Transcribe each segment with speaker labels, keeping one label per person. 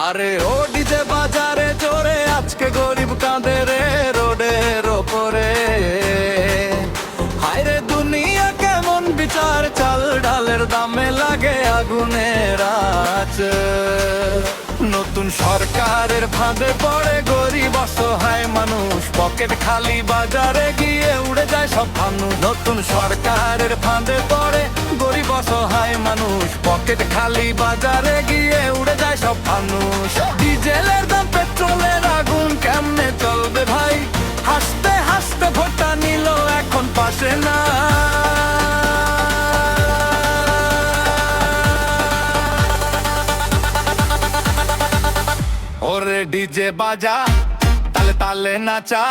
Speaker 1: আরে ও ডিজে বাজারে জোরে আজকে গরিব কাঁদে রে রোডের ওপরে। হায়রে দুনিয়া কেমন বিচার, চাল ডালের দামে লাগে আগুনের আঁচ। নতুন সরকারের ফাঁদে পড়ে গরিব অসহায় মানুষ, পকেট খালি বাজারে গিয়ে উড়ে যায় সব ফানুস। নতুন সরকারের ফাঁদে পড়ে গরিব অসহায় মানুষ, পকেট খালি বাজারে গিয়ে উড়ে যায় সব ফানুস। ডিজেলের দাম পেট্রোলের আগুন কেমনে চলবে ভাই, হাসতে হাসতে ভোটটা নিল এখন পাশে না। ওরে ডিজে বাজা তালে তালে নাচা,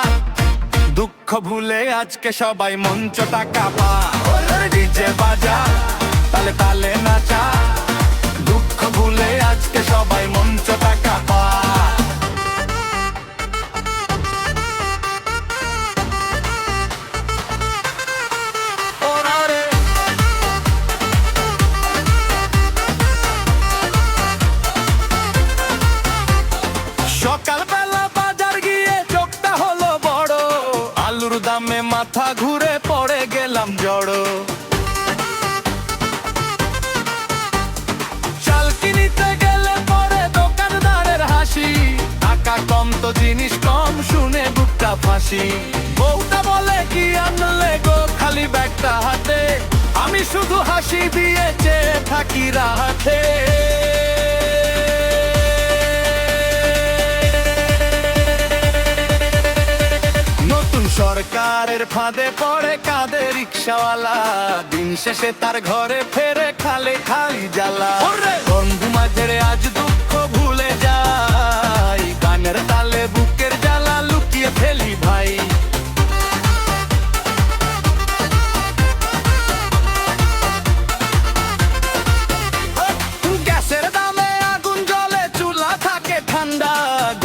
Speaker 1: দুঃখ ভুলে আজকে সবাই মঞ্চটা কাঁপা। ওরে ডিজে বাজা তালে তালে নাচা, দুঃখ ভুলে আজকে সবাই মঞ্চটা কাঁপা। সকালবেলা বাজার গিয়ে চোখটা হলো বড়, আলুর দামে মাথা ঘুরে পড়ে গেলাম জড়ো। চাল কিনিতে গেলে পরে দোকানদারের হাসি, টাকা কম তো জিনিস কম শুনে বুকটা ফাঁসি। বউটা বলে কি আনলে গো খালি ব্যাগটা হাতে, আমি শুধু হাসি দিয়ে চেয়ে থাকি রাহাতে। সরকারের ফাঁদে পড়ে কাঁদে রিক্সাওয়ালা, দিন শেষে তার ঘরে ফেরে খালে খালি জ্বালা। বন্ধু মাঝের আজ দুঃখ ভুলে যাই, গানের তালে বুকের জ্বালা লুকিয়ে ফেলি ভাই। গ্যাসের দামে আগুন জ্বলে চুলা থাকে ঠান্ডা,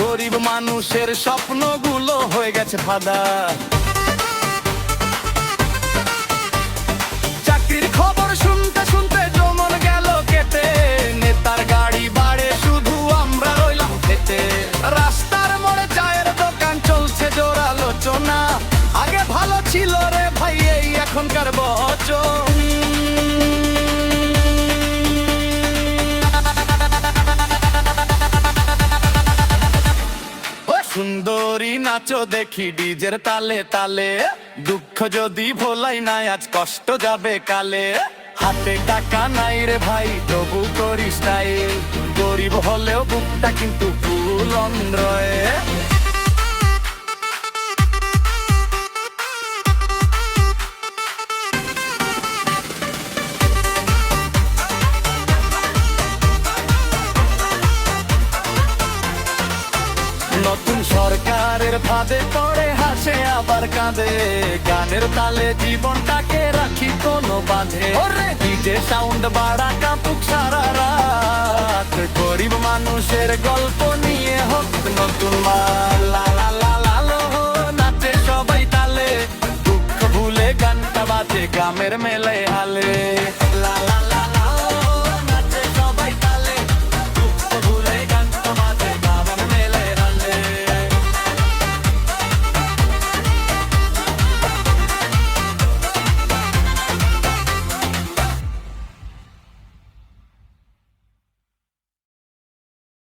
Speaker 1: গরিব মানুষের স্বপ্নগুলো হয়ে গেছে ফাঁদা। চাকরির খবর শুনতে শুনতে জমন গেল কেটে, নেতার গাড়ি বাড়ে শুধু আমরা রইলাম খেতে। রাস্তার মোড়ে চায়ের দোকান চলছে জোর আলোচনা, আগে ভালো ছিল রে ভাই এই এখনকার বচন। সুন্দরী নাচো দেখি ডিজের তালে তালে, দুঃখ যদি ভোলাই নাই আজ কষ্ট যাবে কালে। হাতে টাকা নাই রে ভাই তবু করি স্টাইল, গরিব হলেও বুকটা কিন্তু ফুল অন্ধ্রয়ে। নতুন সরকারের ফাঁদে পড়ে হাসে আবার কাঁদে, গানের তালে জীবনটাকে রাখি কোনো বাঁধে। ওরে ডিজে সাউন্ড বাড়া কাঁপুক সারা রাত, গরিব মানুষের গল্প নিয়ে হোক নতুন মাল। লা লা লা লা লো নাচে সবাই তালে, দুঃখ ভুলে গানটা বাজে গ্রামের মেলে হালে। লা লা